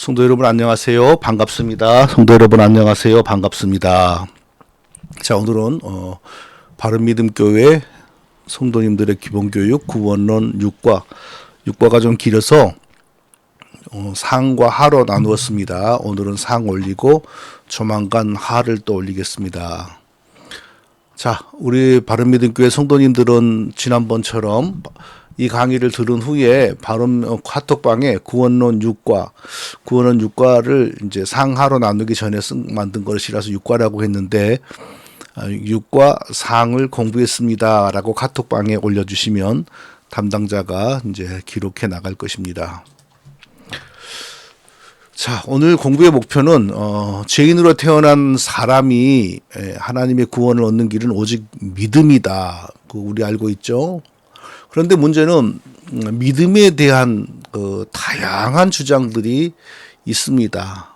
성도 여러분 안녕하세요. 반갑습니다. 성도 여러분 안녕하세요. 반갑습니다. 자, 오늘은 바른믿음교회 성도님들의 기본교육 구원론 6과가 좀 길어서 상과 하로 나누었습니다. 오늘은 상 올리고 조만간 하를 또 올리겠습니다. 자, 우리 바른믿음교회 성도님들은 지난번처럼 이 강의를 들은 후에 바로 카톡방에 구원론 6과를 이제 상하로 나누기 전에 만든 것이라서 6과라고 했는데 6과 상을 공부했습니다라고 카톡방에 올려주시면 담당자가 이제 기록해 나갈 것입니다. 자, 오늘 공부의 목표는 죄인으로 태어난 사람이 하나님의 구원을 얻는 길은 오직 믿음이다. 우리 알고 있죠. 그런데 문제는 믿음에 대한 다양한 주장들이 있습니다.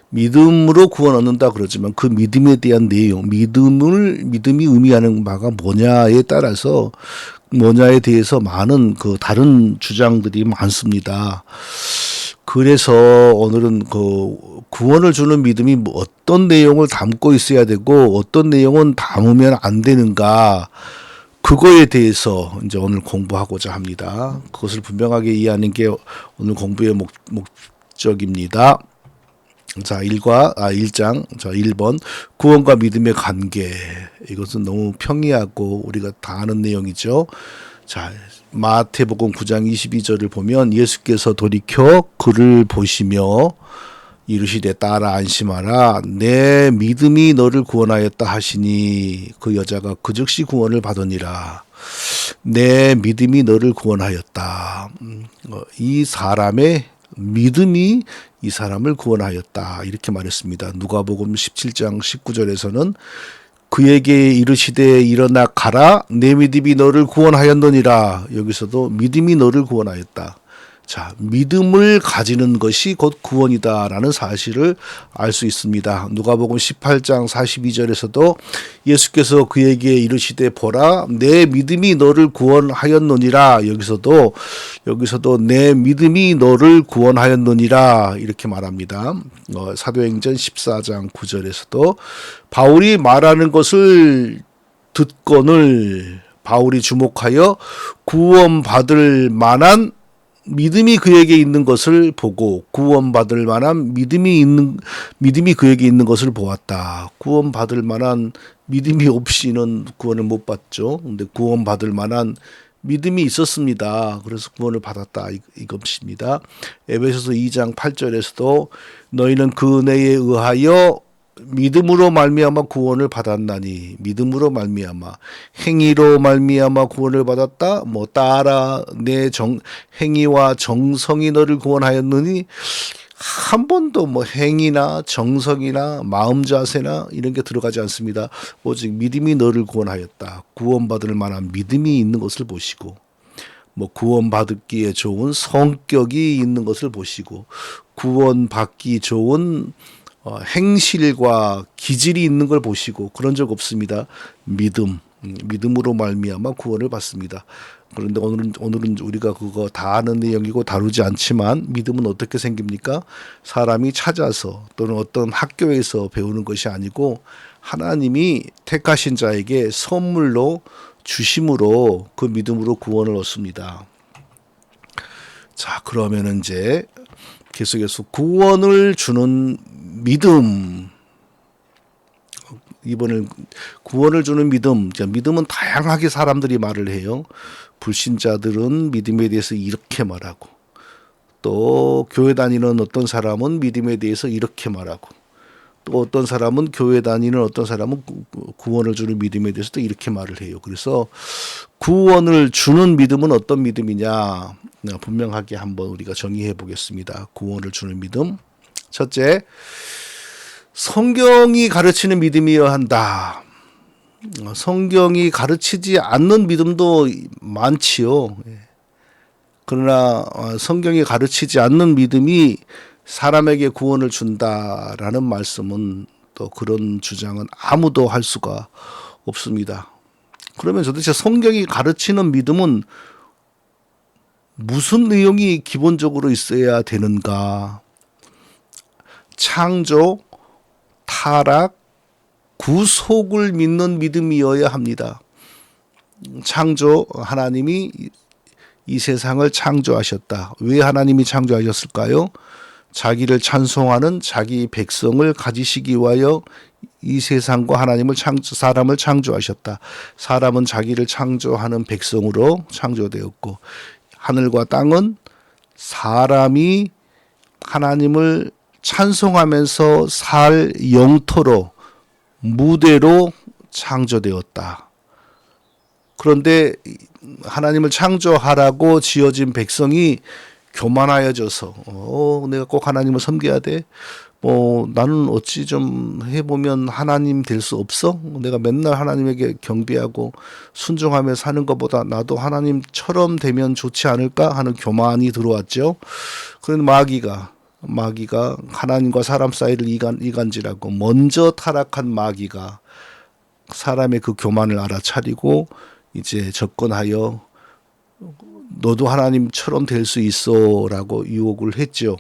믿음으로 구원 얻는다 그러지만 그 믿음에 대한 내용, 믿음이 의미하는 바가 뭐냐에 따라서 뭐냐에 대해서 많은 다른 주장들이 많습니다. 그래서 오늘은 구원을 주는 믿음이 어떤 내용을 담고 있어야 되고 어떤 내용은 담으면 안 되는가, 그거에 대해서 이제 오늘 공부하고자 합니다. 그것을 분명하게 이해하는 게 오늘 공부의 목적입니다. 자, 1장. 자, 1번. 구원과 믿음의 관계. 이것은 너무 평이하고 우리가 다 아는 내용이죠. 자, 마태복음 9장 22절을 보면 예수께서 돌이켜 그를 보시며 이르시되 따라 안심하라, 내 믿음이 너를 구원하였다 하시니 그 여자가 그 즉시 구원을 받으니라. 내 믿음이 너를 구원하였다. 이 사람의 믿음이 이 사람을 구원하였다, 이렇게 말했습니다. 누가복음 17장 19절에서는 그에게 이르시되 일어나 가라, 내 믿음이 너를 구원하였느니라. 여기서도 믿음이 너를 구원하였다. 자, 믿음을 가지는 것이 곧 구원이다라는 사실을 알 수 있습니다. 누가복음 18장 42절에서도 예수께서 그에게 이르시되 보라, 내 믿음이 너를 구원하였느니라. 여기서도 내 믿음이 너를 구원하였느니라, 이렇게 말합니다. 사도행전 14장 9절에서도 바울이 말하는 것을 듣거늘 바울이 주목하여 구원받을 만한 믿음이 그에게 있는 것을 보고 구원받을 만한 믿음이 그에게 있는 것을 보았다. 구원받을 만한 믿음이 없이는 구원을 못 받죠. 근데 구원받을 만한 믿음이 있었습니다. 그래서 구원을 받았다, 이것입니다. 에베소서 2장 8절에서도 너희는 그 은혜에 의하여 믿음으로 말미암아 구원을 받았나니, 믿음으로 말미암아, 행위로 말미암아 구원을 받았다. 따라 내 행위와 정성이 너를 구원하였느니, 한 번도 행위나 정성이나 마음 자세나 이런 게 들어가지 않습니다. 오직 믿음이 너를 구원하였다. 구원받을 만한 믿음이 있는 것을 보시고, 구원받기에 좋은 성격이 있는 것을 보시고, 구원받기 좋은 행실과 기질이 있는 걸 보시고, 그런 적 없습니다. 믿음으로 말미암아 구원을 받습니다. 그런데 오늘은 우리가 그거 다 아는 내용이고 다루지 않지만, 믿음은 어떻게 생깁니까? 사람이 찾아서 또는 어떤 학교에서 배우는 것이 아니고 하나님이 택하신 자에게 선물로 주심으로 그 믿음으로 구원을 얻습니다. 자, 그러면 이제 계속해서 구원을 주는 믿음, 이번엔 구원을 주는 믿음. 믿음은 다양하게 사람들이 말을 해요. 불신자들은 믿음에 대해서 이렇게 말하고, 또 교회 다니는 어떤 사람은 믿음에 대해서 이렇게 말하고, 또 어떤 사람은 교회 다니는 어떤 사람은 구원을 주는 믿음에 대해서도 이렇게 말을 해요. 그래서 구원을 주는 믿음은 어떤 믿음이냐, 분명하게 한번 우리가 정의해 보겠습니다. 구원을 주는 믿음. 첫째, 성경이 가르치는 믿음이어야 한다. 성경이 가르치지 않는 믿음도 많지요. 그러나 성경이 가르치지 않는 믿음이 사람에게 구원을 준다라는 말씀은, 또 그런 주장은 아무도 할 수가 없습니다. 그러면 도대체 성경이 가르치는 믿음은 무슨 내용이 기본적으로 있어야 되는가? 창조, 타락, 구속을 믿는 믿음이어야 합니다. 창조, 하나님이 이 세상을 창조하셨다. 왜 하나님이 창조하셨을까요? 자기를 찬송하는 자기 백성을 가지시기 위하여 이 세상과 사람을 창조하셨다. 사람은 자기를 창조하는 백성으로 창조되었고, 하늘과 땅은 사람이 하나님을 찬송하면서 살 영토로, 무대로 창조되었다. 그런데 하나님을 창조하라고 지어진 백성이 교만하여져서 내가 꼭 하나님을 섬겨야 돼. 나는 어찌 좀 해보면 하나님 될 수 없어? 내가 맨날 하나님에게 경배하고 순종하며 사는 것보다 나도 하나님처럼 되면 좋지 않을까 하는 교만이 들어왔죠. 그런 마귀가 하나님과 사람 사이를 이간질하고 먼저 타락한 마귀가 사람의 그 교만을 알아차리고 이제 접근하여 너도 하나님처럼 될 수 있어라고 유혹을 했죠.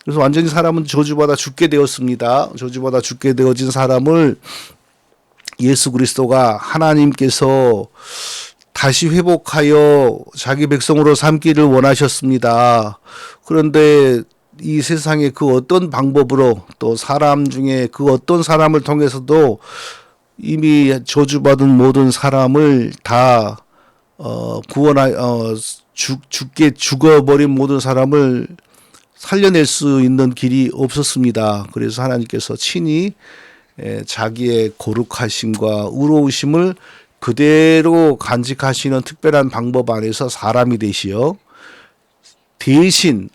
그래서 완전히 사람은 저주받아 죽게 되었습니다. 저주받아 죽게 되어진 사람을 예수 그리스도가 하나님께서 다시 회복하여 자기 백성으로 삼기를 원하셨습니다. 그런데 이 세상의 그 어떤 방법으로 또 사람 중에 그 어떤 사람을 통해서도 이미 저주받은 모든 사람을 다 죽어버린 모든 사람을 살려낼 수 있는 길이 없었습니다. 그래서 하나님께서 친히 자기의 거룩하심과 의로우심을 그대로 간직하시는 특별한 방법 안에서 사람이 되시어 대신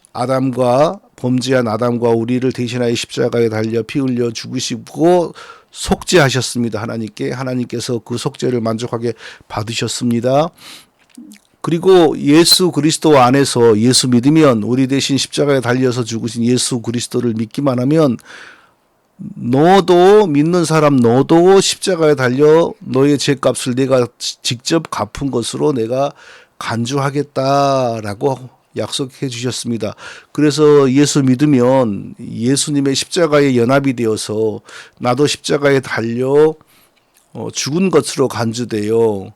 범죄한 아담과 우리를 대신하여 십자가에 달려 피 흘려 죽으시고 속죄하셨습니다. 하나님께서 그 속죄를 만족하게 받으셨습니다. 그리고 예수 그리스도 안에서 예수 믿으면, 우리 대신 십자가에 달려서 죽으신 예수 그리스도를 믿기만 하면 믿는 사람 너도 십자가에 달려 너의 죄값을 내가 직접 갚은 것으로 내가 간주하겠다라고 약속해 주셨습니다. 그래서 예수 믿으면 예수님의 십자가에 연합이 되어서 나도 십자가에 달려 죽은 것으로 간주되어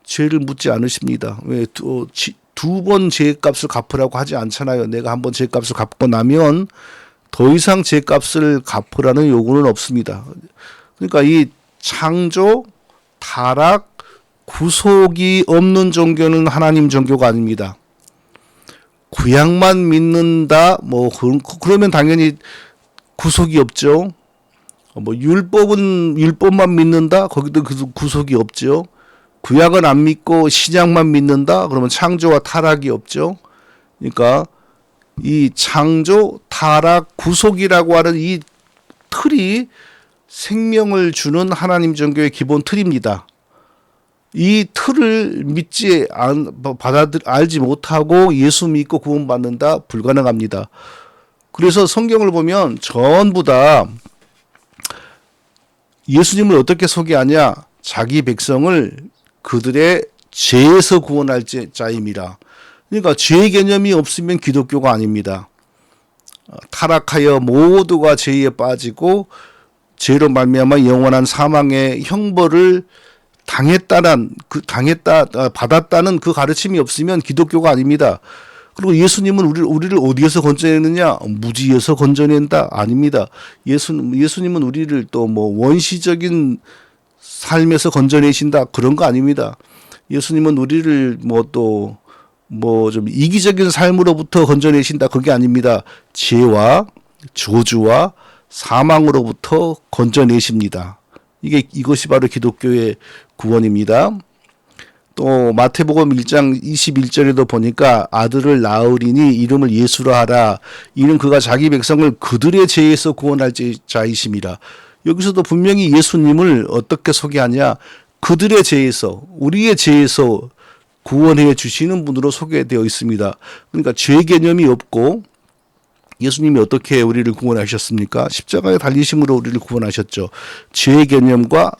죄를 묻지 않으십니다. 왜 두 번 죄값을 갚으라고 하지 않잖아요. 내가 한 번 죄값을 갚고 나면 더 이상 죄값을 갚으라는 요구는 없습니다. 그러니까 이 창조, 타락, 구속이 없는 종교는 하나님 종교가 아닙니다. 구약만 믿는다, 그러면 당연히 구속이 없죠. 율법만 믿는다, 거기도 구속이 없죠. 구약은 안 믿고 신약만 믿는다, 그러면 창조와 타락이 없죠. 그러니까 이 창조, 타락, 구속이라고 하는 이 틀이 생명을 주는 하나님 종교의 기본 틀입니다. 이 틀을 알지 못하고 예수 믿고 구원받는다, 불가능합니다. 그래서 성경을 보면 전부 다 예수님을 어떻게 소개하냐? 자기 백성을 그들의 죄에서 구원할 자임이라. 그러니까 죄 개념이 없으면 기독교가 아닙니다. 타락하여 모두가 죄에 빠지고 죄로 말미암아 영원한 사망의 형벌을 받았다는 그 가르침이 없으면 기독교가 아닙니다. 그리고 예수님은 우리를 어디에서 건져내느냐? 무지에서 건져낸다? 아닙니다. 예수님은 우리를 또 원시적인 삶에서 건져내신다? 그런 거 아닙니다. 예수님은 우리를 좀 이기적인 삶으로부터 건져내신다? 그게 아닙니다. 죄와 저주와 사망으로부터 건져내십니다. 이것이 바로 기독교의 구원입니다. 또 마태복음 1장 21절에도 보니까 아들을 낳으리니 이름을 예수라 하라. 이는 그가 자기 백성을 그들의 죄에서 구원할 자이심이라. 여기서도 분명히 예수님을 어떻게 소개하냐? 그들의 죄에서, 우리의 죄에서 구원해 주시는 분으로 소개되어 있습니다. 그러니까 죄 개념이 없고, 예수님이 어떻게 우리를 구원하셨습니까? 십자가에 달리심으로 우리를 구원하셨죠. 죄 개념과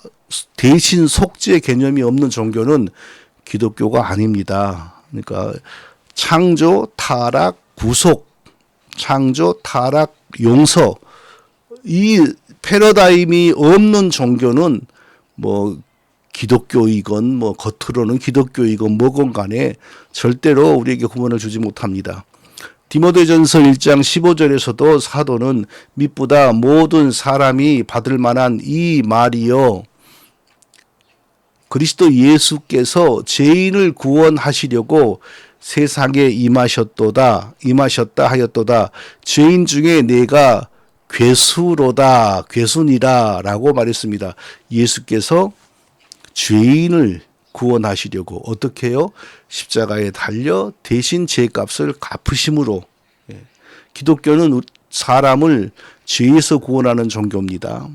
대신 속죄 개념이 없는 종교는 기독교가 아닙니다. 그러니까 창조, 타락, 구속, 창조, 타락, 용서, 이 패러다임이 없는 종교는 뭐 기독교이건 뭐 겉으로는 기독교이건 뭐건 간에 절대로 우리에게 구원을 주지 못합니다. 디모데전서 1장 15절에서도 사도는 mit보다 모든 사람이 받을 만한 이 말이요 그리스도 예수께서 죄인을 구원하시려고 세상에 임하셨다 하였도다. 죄인 중에 내가 괴수로다, 괴순이라 라고 말했습니다. 예수께서 죄인을 구원하시려고 어떻게 해요? 십자가에 달려 대신 죄값을 갚으심으로. 기독교는 사람을 죄에서 구원하는 종교입니다.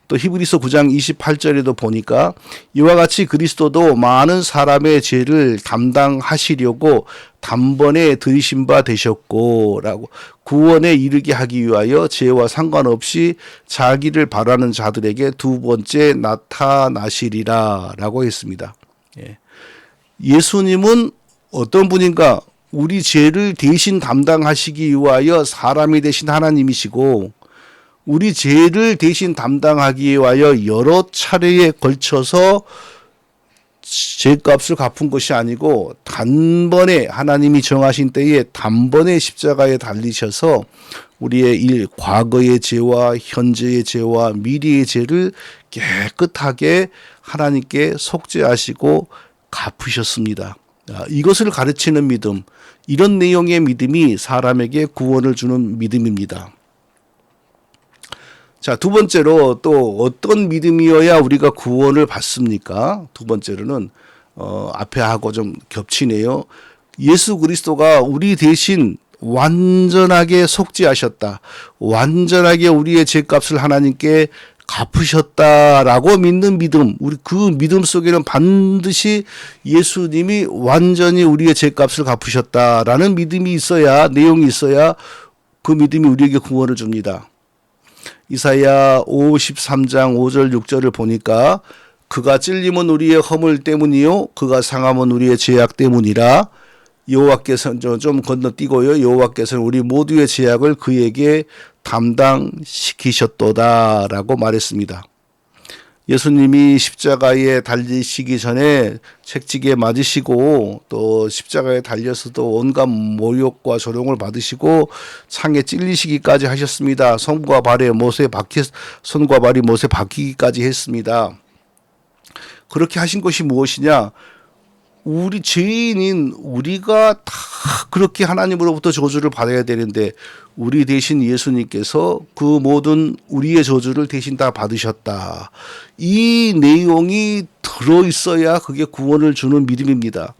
또 히브리서 9장 28절에도 보니까 이와 같이 그리스도도 많은 사람의 죄를 담당하시려고 단번에 들이신 바 되셨고 라고 구원에 이르게 하기 위하여 죄와 상관없이 자기를 바라는 자들에게 두 번째 나타나시리라 라고 했습니다. 예수님은 어떤 분인가? 우리 죄를 대신 담당하시기 위하여 사람이 되신 하나님이시고 우리 죄를 대신 담당하기 위하여 여러 차례에 걸쳐서 죄값을 갚은 것이 아니고 단번에 하나님이 정하신 때에 단번에 십자가에 달리셔서 우리의 과거의 죄와 현재의 죄와 미래의 죄를 깨끗하게 하나님께 속죄하시고 갚으셨습니다. 이것을 가르치는 믿음, 이런 내용의 믿음이 사람에게 구원을 주는 믿음입니다. 자, 두 번째로 또 어떤 믿음이어야 우리가 구원을 받습니까? 두 번째로는 앞에 하고 좀 겹치네요. 예수 그리스도가 우리 대신 완전하게 속죄하셨다. 완전하게 우리의 죄값을 하나님께 갚으셨다라고 믿는 믿음. 우리 그 믿음 속에는 반드시 예수님이 완전히 우리의 죄값을 갚으셨다라는 믿음이 있어야, 내용이 있어야 그 믿음이 우리에게 구원을 줍니다. 이사야 53장 5절 6절을 보니까 그가 찔림은 우리의 허물 때문이요 그가 상함은 우리의 죄악 때문이라. 여호와께서는 좀 건너뛰고요. 여호와께서는 우리 모두의 죄악을 그에게 담당시키셨도다라고 말했습니다. 예수님이 십자가에 달리시기 전에 채찍에 맞으시고 또 십자가에 달려서도 온갖 모욕과 조롱을 받으시고 창에 찔리시기까지 하셨습니다. 손과 발이 못에 박히기까지 했습니다. 그렇게 하신 것이 무엇이냐? 우리 죄인인 우리가 다 그렇게 하나님으로부터 저주를 받아야 되는데 우리 대신 예수님께서 그 모든 우리의 저주를 대신 다 받으셨다. 이 내용이 들어있어야 그게 구원을 주는 믿음입니다.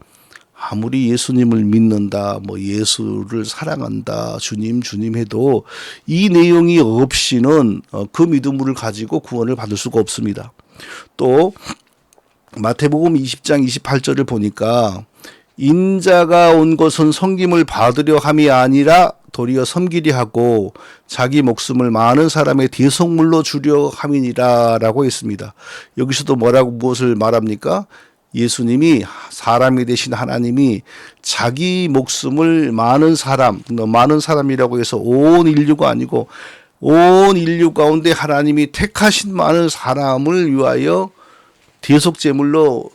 아무리 예수님을 믿는다, 뭐 예수를 사랑한다, 주님 해도 이 내용이 없이는 그 믿음을 가지고 구원을 받을 수가 없습니다. 또 마태복음 20장 28절을 보니까 인자가 온 것은 섬김을 받으려 함이 아니라 도리어 섬기려 하고 자기 목숨을 많은 사람의 대속물로 주려 함이니라 라고 했습니다. 여기서도 무엇을 말합니까? 예수님이 사람이 되신 하나님이 자기 목숨을 많은 사람이라고 해서 온 인류가 아니고 온 인류 가운데 하나님이 택하신 많은 사람을 위하여 대속제물로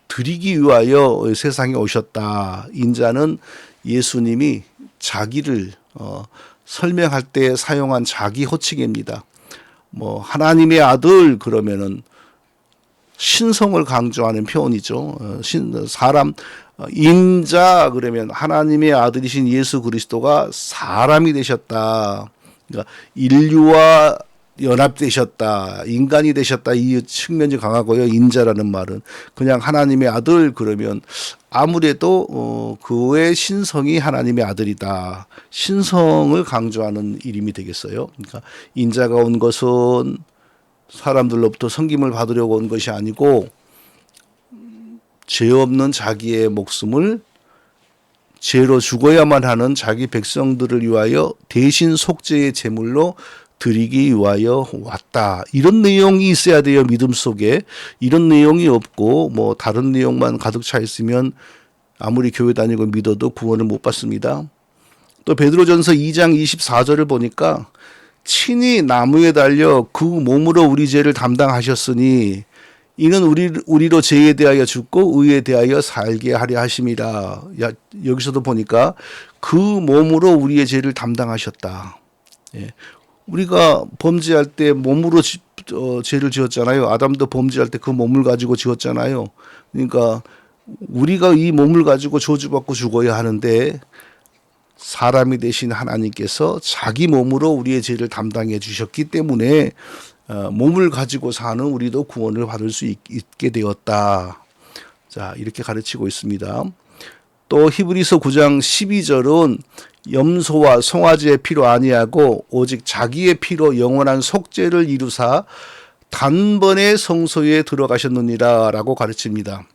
드리기 위하여 세상에 오셨다. 인자는 예수님이 자기를 설명할 때 사용한 자기 호칭입니다. 뭐 하나님의 아들 그러면은 신성을 강조하는 표현이죠. 인자 그러면 하나님의 아들이신 예수 그리스도가 사람이 되셨다. 그러니까 인류와 연합되셨다, 인간이 되셨다, 이 측면이 강하고요. 인자라는 말은 그냥 하나님의 아들 그러면 아무래도 그의 신성이 하나님의 아들이다. 신성을 강조하는 이름이 되겠어요. 그러니까 인자가 온 것은 사람들로부터 섬김을 받으려고 온 것이 아니고 죄 없는 자기의 목숨을 죄로 죽어야만 하는 자기 백성들을 위하여 대신 속죄의 제물로 드리기 위하여 왔다. 이런 내용이 있어야 돼요. 믿음 속에. 이런 내용이 없고 뭐 다른 내용만 가득 차 있으면 아무리 교회 다니고 믿어도 구원을 못 받습니다. 또 베드로전서 2장 24절을 보니까 친히 나무에 달려 그 몸으로 우리 죄를 담당하셨으니 이는 우리로 죄에 대하여 죽고 의에 대하여 살게 하려 하심이라. 여기서도 보니까 그 몸으로 우리의 죄를 담당하셨다. 예. 우리가 범죄할 때 몸으로 죄를 지었잖아요. 아담도 범죄할 때 그 몸을 가지고 지었잖아요. 그러니까 우리가 이 몸을 가지고 저주받고 죽어야 하는데 사람이 되신 하나님께서 자기 몸으로 우리의 죄를 담당해 주셨기 때문에 몸을 가지고 사는 우리도 구원을 받을 수 있게 되었다. 자, 이렇게 가르치고 있습니다. 또 히브리서 9장 12절은 염소와 송아지의 피로 아니하고 오직 자기의 피로 영원한 속죄를 이루사 단번에 성소에 들어가셨느니라 라고 가르칩니다.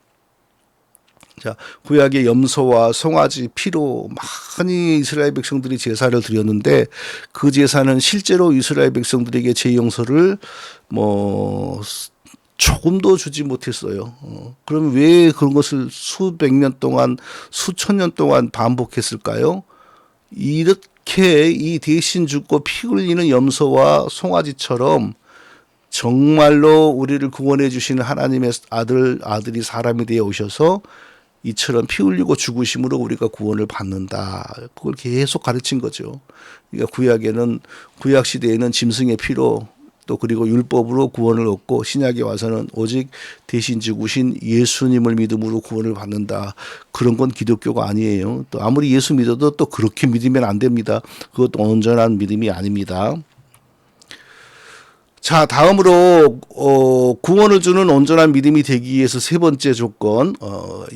자, 구약의 염소와 송아지 피로 많이 이스라엘 백성들이 제사를 드렸는데 그 제사는 실제로 이스라엘 백성들에게 죄 용서를 조금도 주지 못했어요. 그럼 왜 그런 것을 수백 년 동안, 수천 년 동안 반복했을까요? 이렇게 이 대신 죽고 피 흘리는 염소와 송아지처럼 정말로 우리를 구원해 주시는 하나님의 아들이 사람이 되어 오셔서 이처럼 피 흘리고 죽으심으로 우리가 구원을 받는다. 그걸 계속 가르친 거죠. 그러니까 구약 시대에는 짐승의 피로 또 그리고 율법으로 구원을 얻고 신약에 와서는 오직 대신 죽으신 예수님을 믿음으로 구원을 받는다. 그런 건 기독교가 아니에요. 또 아무리 예수 믿어도 또 그렇게 믿으면 안 됩니다. 그것도 온전한 믿음이 아닙니다. 자, 다음으로 구원을 주는 온전한 믿음이 되기 위해서 세 번째 조건,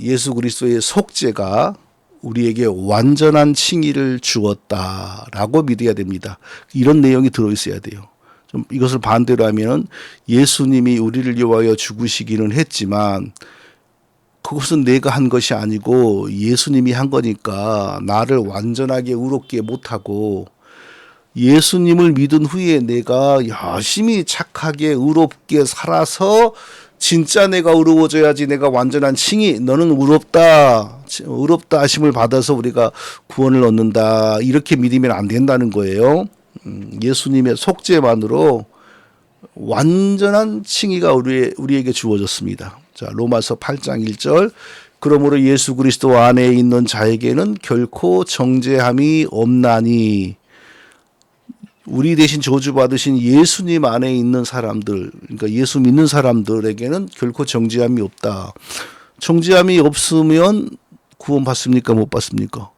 예수 그리스도의 속죄가 우리에게 완전한 칭의를 주었다라고 믿어야 됩니다. 이런 내용이 들어있어야 돼요. 좀 이것을 반대로 하면 예수님이 우리를 위하여 죽으시기는 했지만 그것은 내가 한 것이 아니고 예수님이 한 거니까 나를 완전하게 의롭게 못하고 예수님을 믿은 후에 내가 열심히 착하게 의롭게 살아서 진짜 내가 의로워져야지 내가 완전한 칭의, 너는 의롭다 하심을 받아서 우리가 구원을 얻는다. 이렇게 믿으면 안 된다는 거예요. 예수님의 속죄만으로 완전한 칭의가 우리에게 주어졌습니다. 자, 로마서 8장 1절. 그러므로 예수 그리스도 안에 있는 자에게는 결코 정죄함이 없나니. 우리 대신 저주받으신 예수님 안에 있는 사람들, 그러니까 예수 믿는 사람들에게는 결코 정죄함이 없다. 정죄함이 없으면 구원 받습니까? 못 받습니까?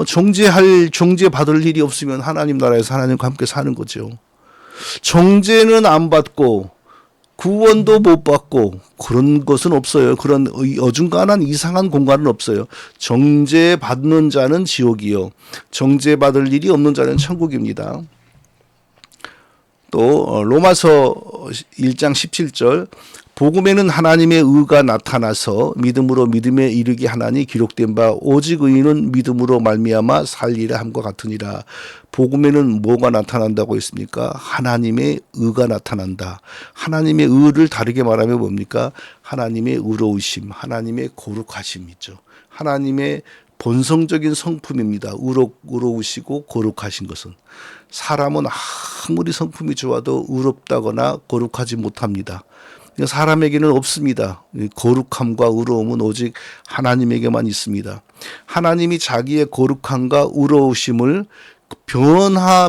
정죄 받을 일이 없으면 하나님 나라에서 하나님과 함께 사는 거죠. 정죄는 안 받고 구원도 못 받고 그런 것은 없어요. 그런 어중간한 이상한 공간은 없어요. 정죄 받는 자는 지옥이요, 정죄 받을 일이 없는 자는 천국입니다. 또 로마서 1장 17절. 복음에는 하나님의 의가 나타나서 믿음으로 믿음에 이르게 하나니 기록된 바 오직 의인은 믿음으로 말미암아 살리라 함과 같으니라. 복음에는 뭐가 나타난다고 했습니까? 하나님의 의가 나타난다. 하나님의 의를 다르게 말하면 뭡니까? 하나님의 의로우심, 하나님의 거룩하심이죠. 하나님의 본성적인 성품입니다. 의로우시고 거룩하신 것은. 사람은 아무리 성품이 좋아도 의롭다거나 거룩하지 못합니다. 사람에게는 없습니다. 거룩함과 의로움은 오직 하나님에게만 있습니다. 하나님이 자기의 거룩함과 의로우심을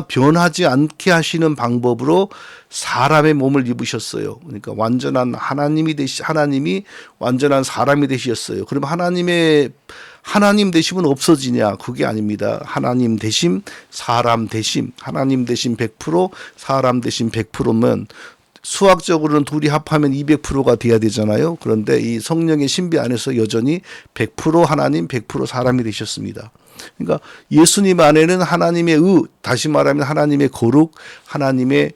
변하지 않게 하시는 방법으로 사람의 몸을 입으셨어요. 그러니까 완전한 하나님이 완전한 사람이 되셨어요. 그럼 하나님 되심은 없어지냐? 그게 아닙니다. 하나님 되심, 사람 되심, 하나님 되심 100%, 사람 되심 100%면 수학적으로는 둘이 합하면 200%가 돼야 되잖아요. 그런데 이 성령의 신비 안에서 여전히 100% 하나님, 100% 사람이 되셨습니다. 그러니까 예수님 안에는 하나님의 다시 말하면 하나님의 거룩, 하나님의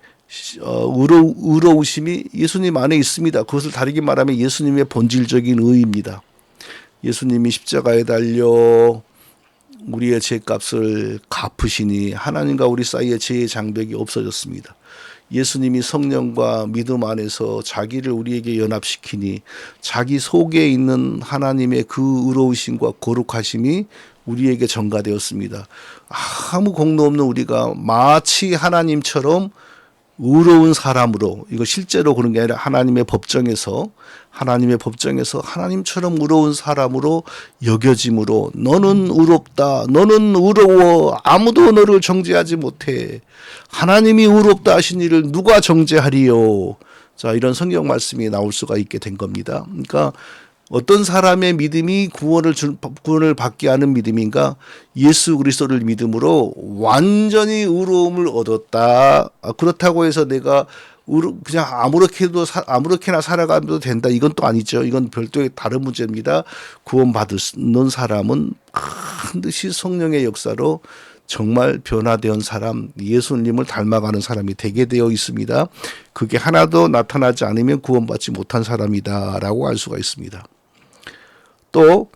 의로우심이 예수님 안에 있습니다. 그것을 다르게 말하면 예수님의 본질적인 의입니다. 예수님이 십자가에 달려 우리의 죄값을 갚으시니 하나님과 우리 사이에 죄의 장벽이 없어졌습니다. 예수님이 성령과 믿음 안에서 자기를 우리에게 연합시키니 자기 속에 있는 하나님의 그 의로우심과 거룩하심이 우리에게 전가되었습니다. 아무 공로 없는 우리가 마치 하나님처럼 의로운 사람으로, 이거 실제로 그런 게 아니라 하나님의 법정에서 하나님처럼 의로운 사람으로 여겨짐으로 너는 의롭다, 너는 의로워, 아무도 너를 정죄하지 못해, 하나님이 의롭다 하신 이를 누가 정죄하리요. 자, 이런 성경 말씀이 나올 수가 있게 된 겁니다. 그러니까 어떤 사람의 믿음이 구원을 받게 하는 믿음인가? 예수 그리스도를 믿음으로 완전히 의로움을 얻었다. 그렇다고 해서 내가 그냥 아무렇게나 살아가도 된다, 이건 또 아니죠. 이건 별도의 다른 문제입니다. 구원받는 사람은 반드시 성령의 역사로 정말 변화된 사람, 예수님을 닮아가는 사람이 되게 되어 있습니다. 그게 하나도 나타나지 않으면 구원받지 못한 사람이다라고 알 수가 있습니다. 또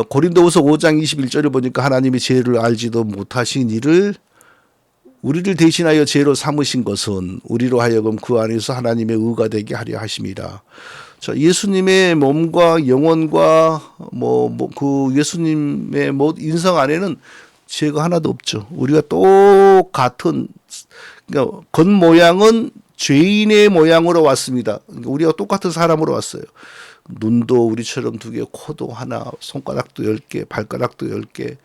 고린도후서 5장 21절을 보니까 하나님이 죄를 알지도 못하신 이를 우리를 대신하여 죄로 삼으신 것은 우리로 하여금 그 안에서 하나님의 의가 되게 하려 하심이라. 자, 예수님의 몸과 영혼과 그 예수님의 인성 안에는 죄가 하나도 없죠. 우리가 똑같은, 그러니까 겉모양은 죄인의 모양으로 왔습니다. 그러니까 우리가 똑같은 사람으로 왔어요. 눈도 우리처럼 2개, 코도 하나, 손가락도 10개, 발가락도 10개.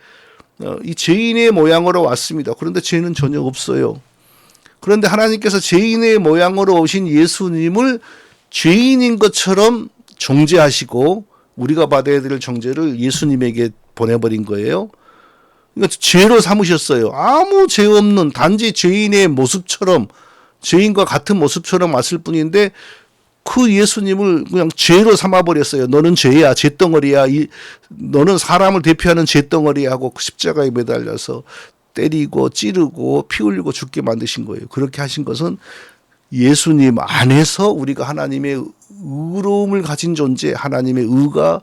이 죄인의 모양으로 왔습니다. 그런데 죄는 전혀 없어요. 그런데 하나님께서 죄인의 모양으로 오신 예수님을 죄인인 것처럼 정죄하시고 우리가 받아야 될 정죄를 예수님에게 보내버린 거예요. 그러니까 죄로 삼으셨어요. 아무 죄 없는 단지 죄인의 모습처럼, 죄인과 같은 모습처럼 왔을 뿐인데 그 예수님을 그냥 죄로 삼아버렸어요. 너는 죄야, 죄덩어리야, 너는 사람을 대표하는 죄덩어리야 하고 십자가에 매달려서 때리고 찌르고 피 흘리고 죽게 만드신 거예요. 그렇게 하신 것은 예수님 안에서 우리가 하나님의 의로움을 가진 존재, 하나님의 의가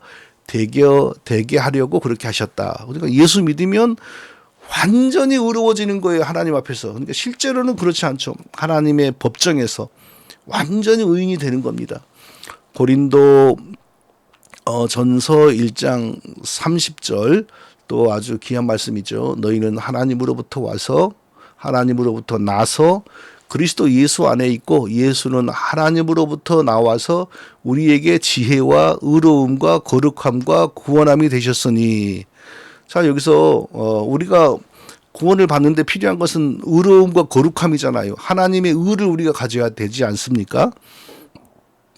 되게 하려고 그렇게 하셨다. 그러니까 예수 믿으면 완전히 의로워지는 거예요, 하나님 앞에서. 그러니까 실제로는 그렇지 않죠. 하나님의 법정에서 완전히 의인이 되는 겁니다. 고린도 전서 1장 30절 또 아주 귀한 말씀이죠. 너희는 하나님으로부터 나서 그리스도 예수 안에 있고 예수는 하나님으로부터 나와서 우리에게 지혜와 의로움과 거룩함과 구원함이 되셨으니. 자, 여기서 우리가 구원을 받는데 필요한 것은 의로움과 거룩함이잖아요. 하나님의 의를 우리가 가져야 되지 않습니까?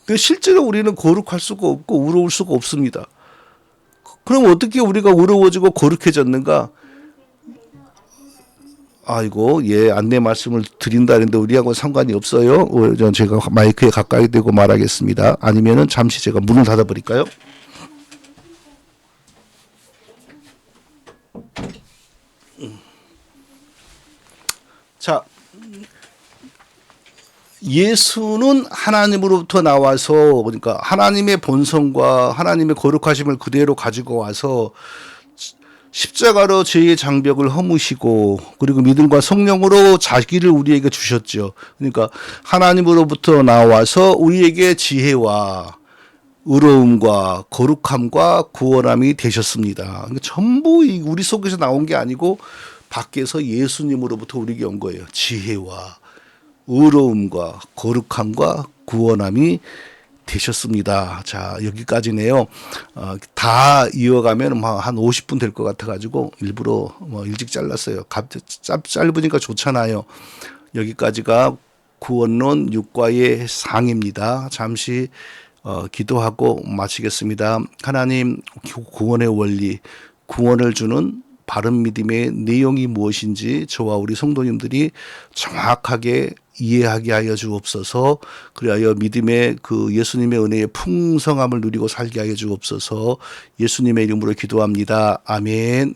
근데 실제로 우리는 거룩할 수가 없고 의로울 수가 없습니다. 그럼 어떻게 우리가 의로워지고 거룩해졌는가? 아이고, 안내 말씀을 드린다는데 우리하고 상관이 없어요. 제가 마이크에 가까이 대고 말하겠습니다. 아니면은 잠시 제가 문을 닫아버릴까요? 자, 예수는 하나님으로부터 나와서, 그러니까 하나님의 본성과 하나님의 거룩하심을 그대로 가지고 와서 십자가로 죄의 장벽을 허무시고 그리고 믿음과 성령으로 자기를 우리에게 주셨죠. 그러니까 하나님으로부터 나와서 우리에게 지혜와 의로움과 거룩함과 구원함이 되셨습니다. 그러니까 전부 우리 속에서 나온 게 아니고 밖에서 예수님으로부터 우리에게 온 거예요. 지혜와 의로움과 거룩함과 구원함이 되셨습니다. 자, 여기까지네요. 다 이어가면 한 50분 될 것 같아가지고 일부러 일찍 잘랐어요. 짧으니까 좋잖아요. 여기까지가 구원론 6과의 상입니다. 잠시 기도하고 마치겠습니다. 하나님, 구원의 원리, 구원을 주는 바른 믿음의 내용이 무엇인지 저와 우리 성도님들이 정확하게 이해하게 하여 주옵소서. 그리하여 믿음의 그 예수님의 은혜의 풍성함을 누리고 살게 하여 주옵소서. 예수님의 이름으로 기도합니다. 아멘.